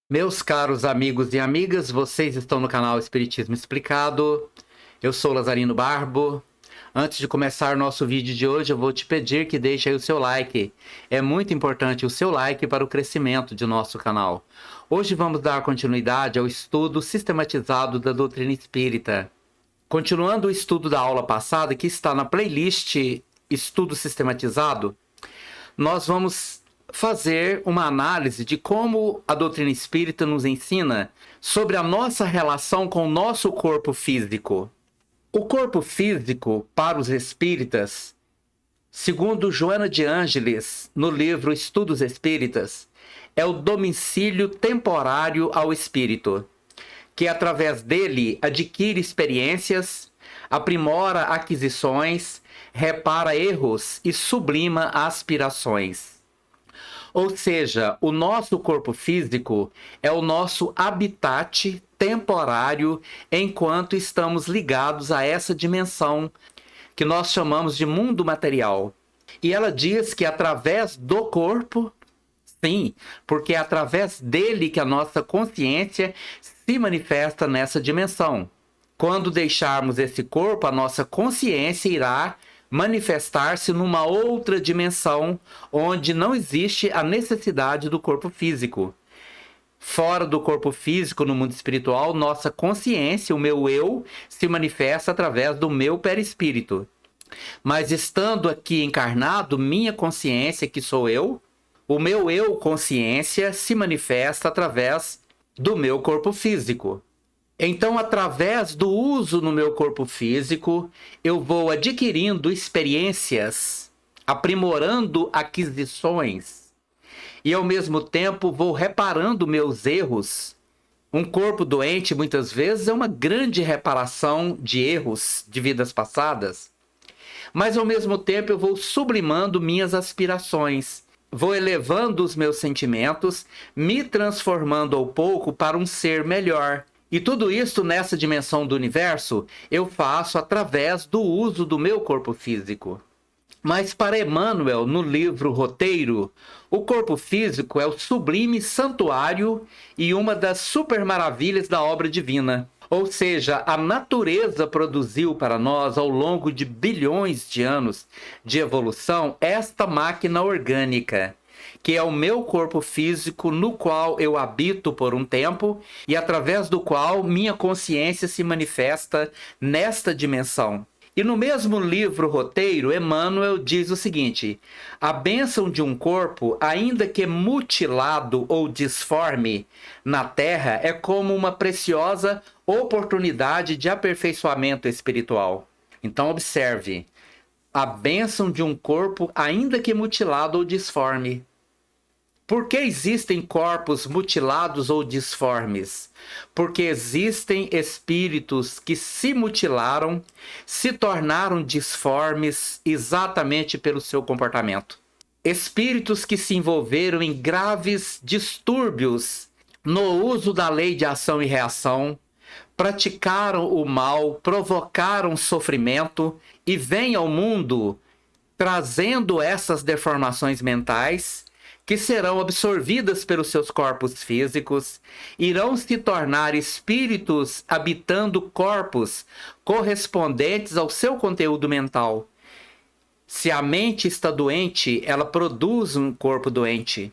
Meus caros amigos e amigas, vocês estão no canal Espiritismo Explicado. Eu sou Lazarino Barbo. Antes de começar nosso vídeo de hoje, eu vou te pedir que deixe aí o seu like. É muito importante o seu like para o crescimento de nosso canal. Hoje vamos dar continuidade ao estudo sistematizado da doutrina espírita. Continuando o estudo da aula passada, que está na playlist Estudo Sistematizado, nós vamos fazer uma análise de como a doutrina espírita nos ensina sobre a nossa relação com o nosso corpo físico. O corpo físico, para os espíritas, segundo Joana de Ângeles, no livro Estudos Espíritas, é o domicílio temporário ao espírito, que através dele adquire experiências, aprimora aquisições, repara erros e sublima aspirações. Ou seja, o nosso corpo físico é o nosso habitat temporário enquanto estamos ligados a essa dimensão que nós chamamos de mundo material. E ela diz que através do corpo, sim, porque é através dele que a nossa consciência se manifesta nessa dimensão. Quando deixarmos esse corpo, a nossa consciência irá manifestar-se numa outra dimensão onde não existe a necessidade do corpo físico. Fora do corpo físico, no mundo espiritual, nossa consciência, o meu eu, se manifesta através do meu perispírito. Mas estando aqui encarnado, minha consciência, que sou eu, o meu eu consciência se manifesta através do meu corpo físico. Então, através do uso no meu corpo físico, eu vou adquirindo experiências, aprimorando aquisições e, ao mesmo tempo, vou reparando meus erros. Um corpo doente, muitas vezes, é uma grande reparação de erros de vidas passadas, mas, ao mesmo tempo, eu vou sublimando minhas aspirações, vou elevando os meus sentimentos, me transformando ao pouco para um ser melhor. E tudo isso nessa dimensão do universo eu faço através do uso do meu corpo físico. Mas para Emmanuel, no livro Roteiro, o corpo físico é o sublime santuário e uma das supermaravilhas da obra divina. Ou seja, a natureza produziu para nós, ao longo de bilhões de anos de evolução, esta máquina orgânica, que é o meu corpo físico, no qual eu habito por um tempo e através do qual minha consciência se manifesta nesta dimensão. E no mesmo livro Roteiro, Emmanuel diz o seguinte: a bênção de um corpo, ainda que mutilado ou disforme na Terra, é como uma preciosa oportunidade de aperfeiçoamento espiritual. Então observe, a bênção de um corpo, ainda que mutilado ou disforme. Por que existem corpos mutilados ou disformes? Porque existem espíritos que se mutilaram, se tornaram disformes exatamente pelo seu comportamento. Espíritos que se envolveram em graves distúrbios no uso da lei de ação e reação, praticaram o mal, provocaram sofrimento e vêm ao mundo trazendo essas deformações mentais, que serão absorvidas pelos seus corpos físicos, irão se tornar espíritos habitando corpos correspondentes ao seu conteúdo mental. Se a mente está doente, ela produz um corpo doente.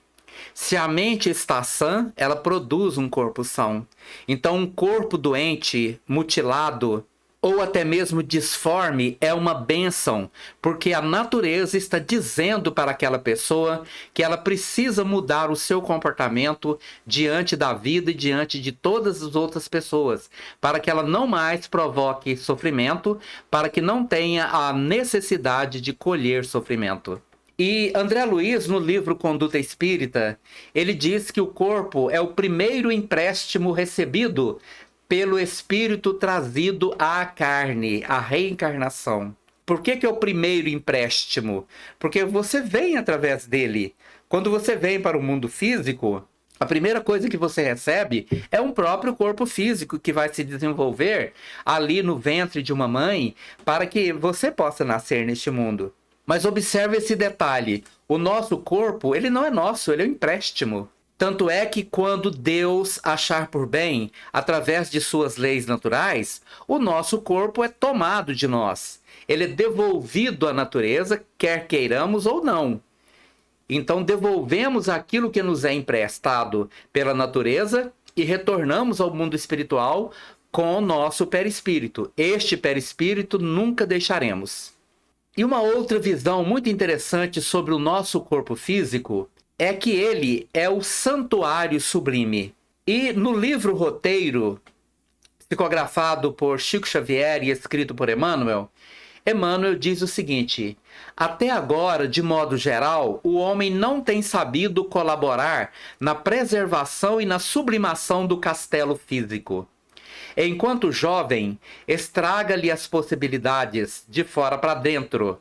Se a mente está sã, ela produz um corpo são. Então, um corpo doente, mutilado, ou até mesmo disforme, é uma bênção, porque a natureza está dizendo para aquela pessoa que ela precisa mudar o seu comportamento diante da vida e diante de todas as outras pessoas, para que ela não mais provoque sofrimento, para que não tenha a necessidade de colher sofrimento. E André Luiz, no livro Conduta Espírita, ele diz que o corpo é o primeiro empréstimo recebido pelo espírito trazido à carne, a reencarnação. Por que é o primeiro empréstimo? Porque você vem através dele. Quando você vem para o mundo físico, a primeira coisa que você recebe é um próprio corpo físico que vai se desenvolver ali no ventre de uma mãe para que você possa nascer neste mundo. Mas observe esse detalhe, o nosso corpo, ele não é nosso, ele é um empréstimo. Tanto é que quando Deus achar por bem, através de suas leis naturais, o nosso corpo é tomado de nós. Ele é devolvido à natureza, quer queiramos ou não. Então devolvemos aquilo que nos é emprestado pela natureza e retornamos ao mundo espiritual com o nosso perispírito. Este perispírito nunca deixaremos. E uma outra visão muito interessante sobre o nosso corpo físico é que ele é o santuário sublime. E no livro Roteiro, psicografado por Chico Xavier e escrito por Emmanuel, Emmanuel diz o seguinte: até agora, de modo geral, o homem não tem sabido colaborar na preservação e na sublimação do castelo físico. Enquanto jovem, estraga-lhe as possibilidades de fora para dentro,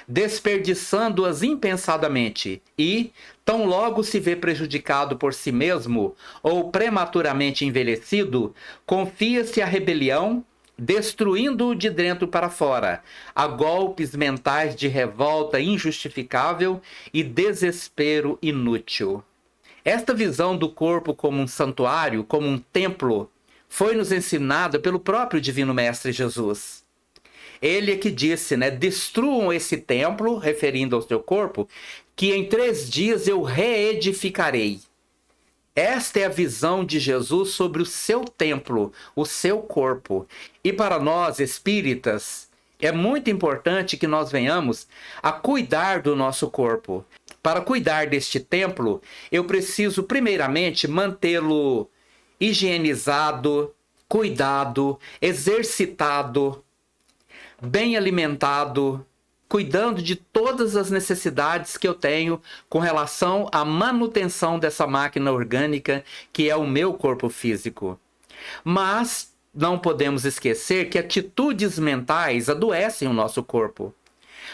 desperdiçando-as impensadamente e, tão logo se vê prejudicado por si mesmo ou prematuramente envelhecido, confia-se à rebelião, destruindo-o de dentro para fora, a golpes mentais de revolta injustificável e desespero inútil. Esta visão do corpo como um santuário, como um templo, foi nos ensinada pelo próprio Divino Mestre Jesus. Ele é que disse, destruam esse templo, referindo ao seu corpo, que em 3 dias eu reedificarei. Esta é a visão de Jesus sobre o seu templo, o seu corpo. E para nós espíritas, é muito importante que nós venhamos a cuidar do nosso corpo. Para cuidar deste templo, eu preciso primeiramente mantê-lo higienizado, cuidado, exercitado, bem alimentado, cuidando de todas as necessidades que eu tenho com relação à manutenção dessa máquina orgânica que é o meu corpo físico. Mas não podemos esquecer que atitudes mentais adoecem o nosso corpo.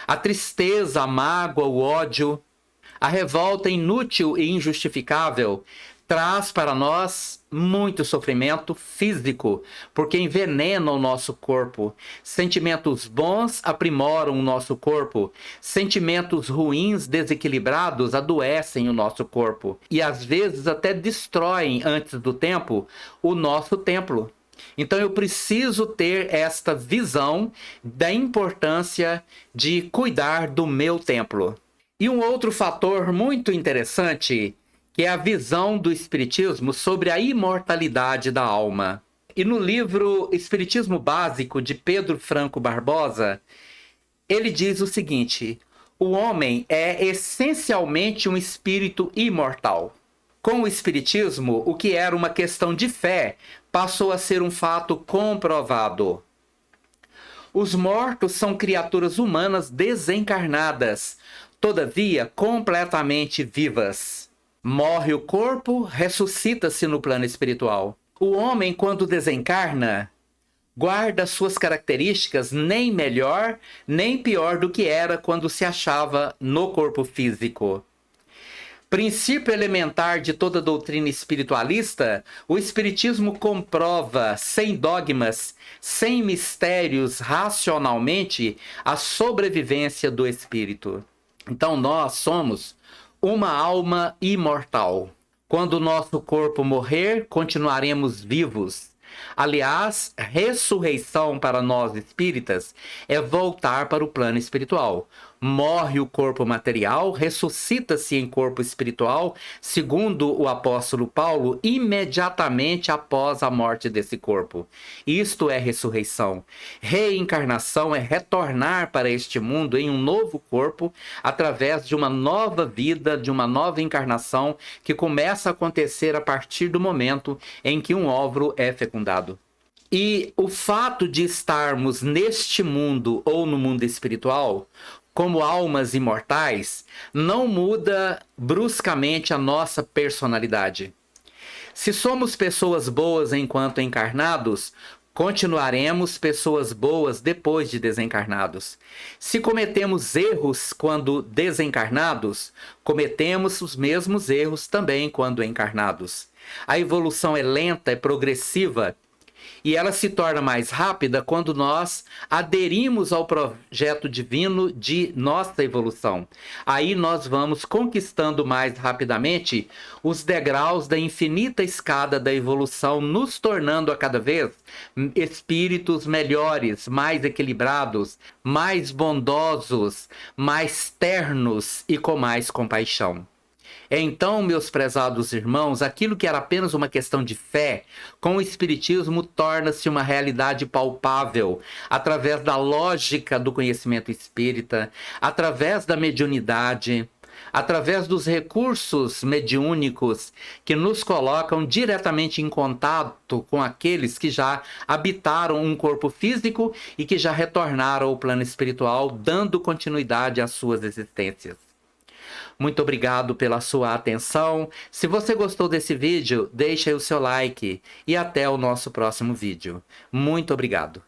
A tristeza, a mágoa, o ódio, a revolta inútil e injustificável traz para nós muito sofrimento físico, porque envenena o nosso corpo. Sentimentos bons aprimoram o nosso corpo. Sentimentos ruins, desequilibrados, adoecem o nosso corpo. E às vezes até destroem, antes do tempo, o nosso templo. Então eu preciso ter esta visão da importância de cuidar do meu templo. E um outro fator muito interessante, que é a visão do Espiritismo sobre a imortalidade da alma. E no livro Espiritismo Básico, de Pedro Franco Barbosa, ele diz o seguinte: o homem é essencialmente um espírito imortal. Com o Espiritismo, o que era uma questão de fé passou a ser um fato comprovado. Os mortos são criaturas humanas desencarnadas, todavia completamente vivas. Morre o corpo, ressuscita-se no plano espiritual. O homem, quando desencarna, guarda suas características nem melhor, nem pior do que era quando se achava no corpo físico. Princípio elementar de toda doutrina espiritualista, o Espiritismo comprova, sem dogmas, sem mistérios, racionalmente, a sobrevivência do espírito. Então nós somos uma alma imortal. Quando o nosso corpo morrer, continuaremos vivos. Aliás, ressurreição para nós espíritas é voltar para o plano espiritual. Morre o corpo material, ressuscita-se em corpo espiritual, segundo o apóstolo Paulo, imediatamente após a morte desse corpo. Isto é ressurreição. Reencarnação é retornar para este mundo em um novo corpo, através de uma nova vida, de uma nova encarnação, que começa a acontecer a partir do momento em que um óvulo é fecundado. E o fato de estarmos neste mundo ou no mundo espiritual, como almas imortais, não muda bruscamente a nossa personalidade. Se somos pessoas boas enquanto encarnados, continuaremos pessoas boas depois de desencarnados. Se cometemos erros quando desencarnados, cometemos os mesmos erros também quando encarnados. A evolução é lenta, é progressiva, E ela se torna mais rápida quando nós aderimos ao projeto divino de nossa evolução. Aí nós vamos conquistando mais rapidamente os degraus da infinita escada da evolução, nos tornando a cada vez espíritos melhores, mais equilibrados, mais bondosos, mais ternos e com mais compaixão. Então, meus prezados irmãos, aquilo que era apenas uma questão de fé, com o Espiritismo torna-se uma realidade palpável, através da lógica do conhecimento espírita, através da mediunidade, através dos recursos mediúnicos que nos colocam diretamente em contato com aqueles que já habitaram um corpo físico e que já retornaram ao plano espiritual, dando continuidade às suas existências. Muito obrigado pela sua atenção. Se você gostou desse vídeo, deixe aí o seu like e até o nosso próximo vídeo. Muito obrigado.